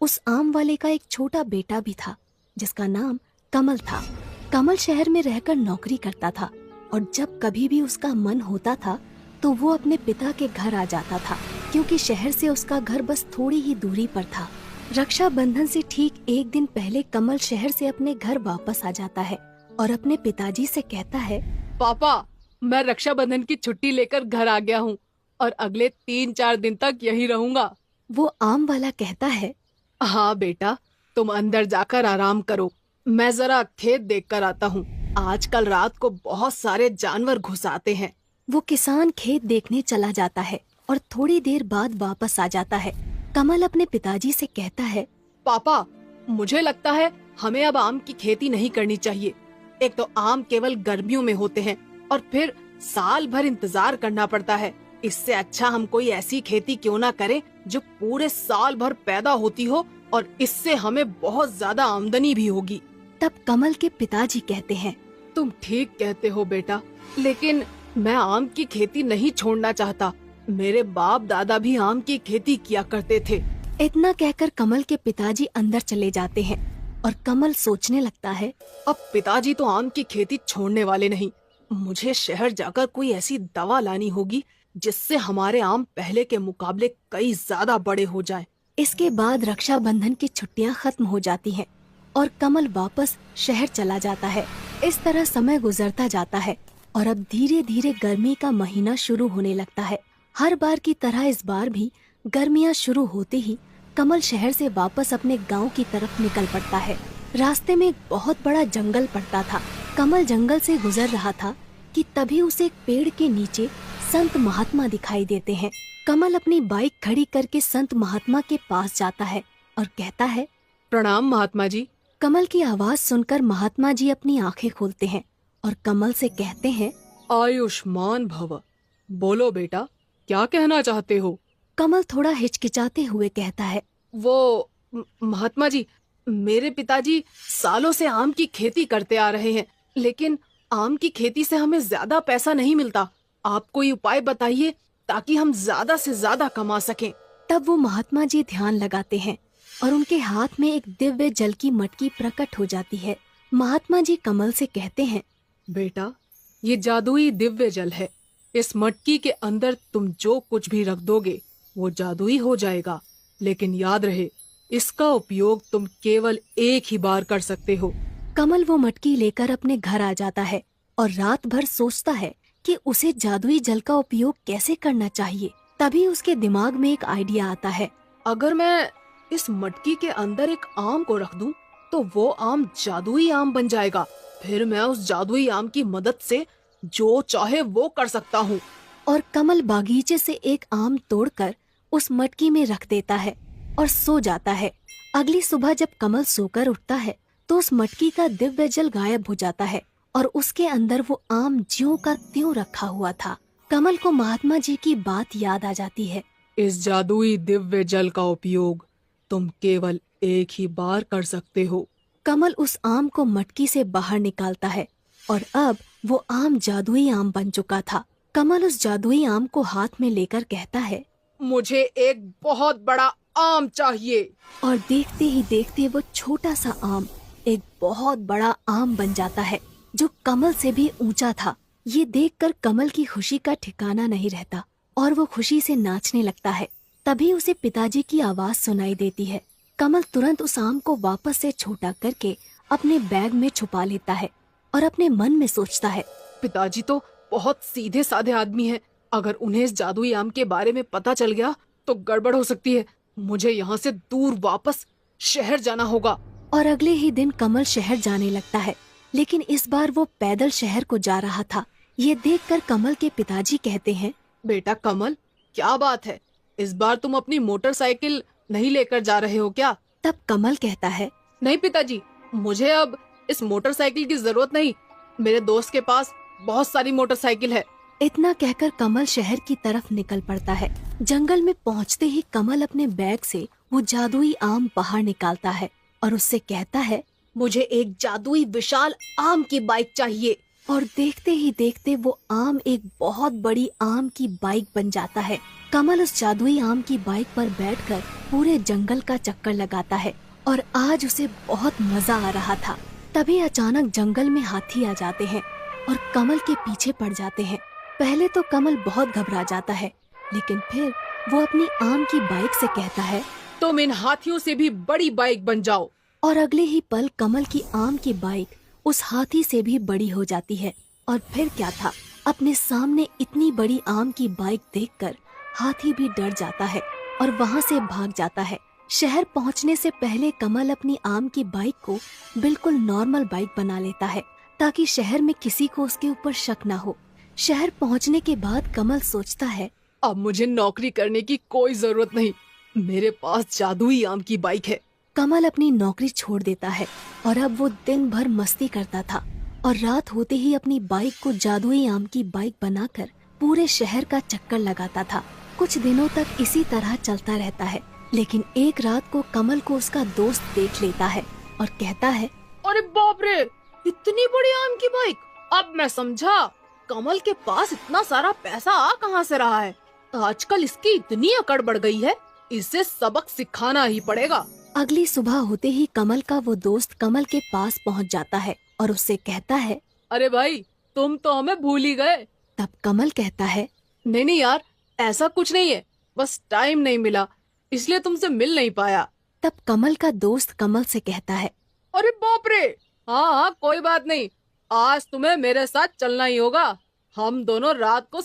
उस आम वाले का एक छोटा बेटा भी था जिसका नाम कमल था। कमल शहर में रहकर नौकरी करता था और जब कभी भी उसका मन होता था तो वो अपने पिता के घर आ जाता था, क्योंकि शहर से उसका घर बस थोड़ी ही दूरी पर था। रक्षाबंधन से ठीक एक दिन पहले कमल शहर से अपने घर वापस आ जाता है और अपने पिताजी से कहता है, पापा, मैं रक्षाबंधन की छुट्टी लेकर घर आ गया हूँ और अगले 3-4 दिन तक यही रहूंगा। वो आम वाला कहता है, हाँ बेटा, तुम अंदर जाकर आराम करो। मैं जरा खेत देख कर आता हूँ। आजकल रात को बहुत सारे जानवर घुस आते हैं। वो किसान खेत देखने चला जाता है और थोड़ी देर बाद वापस आ जाता है। कमल अपने पिताजी से कहता है, पापा, मुझे लगता है हमें अब आम की खेती नहीं करनी चाहिए। एक तो आम केवल गर्मियों में होते हैं और फिर साल भर इंतजार करना पड़ता है। इससे अच्छा हम कोई ऐसी खेती क्यों ना करें जो पूरे साल भर पैदा होती हो और इससे हमें बहुत ज्यादा आमदनी भी होगी। तब कमल के पिताजी कहते हैं, तुम ठीक कहते हो बेटा, लेकिन मैं आम की खेती नहीं छोड़ना चाहता। मेरे बाप दादा भी आम की खेती किया करते थे। इतना कहकर कमल के पिताजी अंदर चले जाते हैं और कमल सोचने लगता है, अब पिताजी तो आम की खेती छोड़ने वाले नहीं। मुझे शहर जाकर कोई ऐसी दवा लानी होगी जिससे हमारे आम पहले के मुकाबले कई ज्यादा बड़े हो जाएं। इसके बाद रक्षाबंधन की छुट्टियां खत्म हो जाती हैं और कमल वापस शहर चला जाता है। इस तरह समय गुजरता जाता है और अब धीरे धीरे गर्मी का महीना शुरू होने लगता है। हर बार की तरह इस बार भी गर्मियां शुरू होते ही कमल शहर से वापस अपने गांव की तरफ निकल पड़ता है। रास्ते में एक बहुत बड़ा जंगल पड़ता था। कमल जंगल से गुजर रहा था कि तभी उसे एक पेड़ के नीचे संत महात्मा दिखाई देते हैं। कमल अपनी बाइक खड़ी करके संत महात्मा के पास जाता है और कहता है, प्रणाम महात्मा जी। कमल की आवाज सुनकर महात्मा जी अपनी आंखें खोलते हैं और कमल से कहते हैं, आयुष्मान भव। बोलो बेटा, क्या कहना चाहते हो? कमल थोड़ा हिचकिचाते हुए कहता है, वो महात्मा जी, मेरे पिताजी सालों से आम की खेती करते आ रहे हैं, लेकिन आम की खेती से हमें ज्यादा पैसा नहीं मिलता। आप कोई उपाय बताइए ताकि हम ज्यादा से ज्यादा कमा सकें। तब वो महात्मा जी ध्यान लगाते हैं और उनके हाथ में एक दिव्य जल की मटकी प्रकट हो जाती है। महात्मा जी कमल से कहते हैं, बेटा, ये जादुई दिव्य जल है। इस मटकी के अंदर तुम जो कुछ भी रख दोगे वो जादुई हो जाएगा, लेकिन याद रहे, इसका उपयोग तुम केवल एक ही बार कर सकते हो। कमल वो मटकी लेकर अपने घर आ जाता है और रात भर सोचता है कि उसे जादुई जल का उपयोग कैसे करना चाहिए। तभी उसके दिमाग में एक आइडिया आता है। अगर मैं इस मटकी के अंदर एक आम को रख दूं, तो वो आम जादुई आम बन जाएगा। फिर मैं उस जादुई आम की मदद से जो चाहे वो कर सकता हूँ। और कमल बागीचे से एक आम तोड़कर उस मटकी में रख देता है और सो जाता है। अगली सुबह जब कमल सोकर उठता है तो उस मटकी का दिव्य जल गायब हो जाता है और उसके अंदर वो आम ज्यों का त्यों रखा हुआ था। कमल को महात्मा जी की बात याद आ जाती है। इस जादुई दिव्य जल का उपयोग तुम केवल एक ही बार कर सकते हो। कमल उस आम को मटकी से बाहर निकालता है और अब वो आम जादुई आम बन चुका था। कमल उस जादुई आम को हाथ में लेकर कहता है, मुझे एक बहुत बड़ा आम चाहिए। और देखते ही देखते वो छोटा सा आम एक बहुत बड़ा आम बन जाता है जो कमल से भी ऊंचा था। ये देखकर कमल की खुशी का ठिकाना नहीं रहता और वो खुशी से नाचने लगता है। तभी उसे पिताजी की आवाज सुनाई देती है। कमल तुरंत उस आम को वापस से छोटा करके अपने बैग में छुपा लेता है और अपने मन में सोचता है, पिताजी तो बहुत सीधे साधे आदमी हैं। अगर उन्हें इस जादुई आम के बारे में पता चल गया तो गड़बड़ हो सकती है। मुझे यहाँ से दूर वापस शहर जाना होगा। और अगले ही दिन कमल शहर जाने लगता है, लेकिन इस बार वो पैदल शहर को जा रहा था। ये देखकर कमल के पिताजी कहते हैं, बेटा कमल, क्या बात है? इस बार तुम अपनी मोटरसाइकिल नहीं लेकर जा रहे हो क्या? तब कमल कहता है, नहीं पिताजी, मुझे अब इस मोटरसाइकिल की जरूरत नहीं। मेरे दोस्त के पास बहुत सारी मोटरसाइकिल है। इतना कहकर कमल शहर की तरफ निकल पड़ता है। जंगल में पहुंचते ही कमल अपने बैग से वो जादुई आम बाहर निकालता है और उससे कहता है, मुझे एक जादुई विशाल आम की बाइक चाहिए। और देखते ही देखते वो आम एक बहुत बड़ी आम की बाइक बन जाता है। कमल उस जादुई आम की बाइक पर बैठकर पूरे जंगल का चक्कर लगाता है और आज उसे बहुत मजा आ रहा था। तभी अचानक जंगल में हाथी आ जाते हैं और कमल के पीछे पड़ जाते हैं। पहले तो कमल बहुत घबरा जाता है, लेकिन फिर वो अपनी आम की बाइक से कहता है, तुम इन हाथियों से भी बड़ी बाइक बन जाओ। और अगले ही पल कमल की आम की बाइक उस हाथी से भी बड़ी हो जाती है। और फिर क्या था, अपने सामने इतनी बड़ी आम की बाइक देखकर हाथी भी डर जाता है और वहाँ से भाग जाता है। शहर पहुँचने से पहले कमल अपनी आम की बाइक को बिल्कुल नॉर्मल बाइक बना लेता है ताकि शहर में किसी को उसके ऊपर शक ना हो। शहर पहुँचने के बाद कमल सोचता है, अब मुझे नौकरी करने की कोई जरूरत नहीं, मेरे पास जादुई आम की बाइक है। कमल अपनी नौकरी छोड़ देता है और अब वो दिन भर मस्ती करता था और रात होते ही अपनी बाइक को जादुई आम की बाइक बनाकर पूरे शहर का चक्कर लगाता था। कुछ दिनों तक इसी तरह चलता रहता है, लेकिन एक रात को कमल को उसका दोस्त देख लेता है और कहता है, अरे बाप रे, इतनी बड़ी आम की बाइक! अब मैं समझा कमल के पास इतना सारा पैसा आ कहाँ से रहा है। आजकल इसकी इतनी अकड़ बढ़ गई है, इसे सबक सिखाना ही पड़ेगा। अगली सुबह होते ही कमल का वो दोस्त कमल के पास पहुंच जाता है और उससे कहता है, अरे भाई, तुम तो हमें भूल ही गए। तब कमल कहता है, नहीं नहीं यार, ऐसा कुछ नहीं है, बस टाइम नहीं मिला इसलिए तुमसे मिल नहीं पाया। तब कमल का दोस्त कमल से कहता है, अरे बाप रे, हाँ हाँ कोई बात नहीं, आज तुम्हें मेरे साथ चलना ही होगा। हम दोनों रात को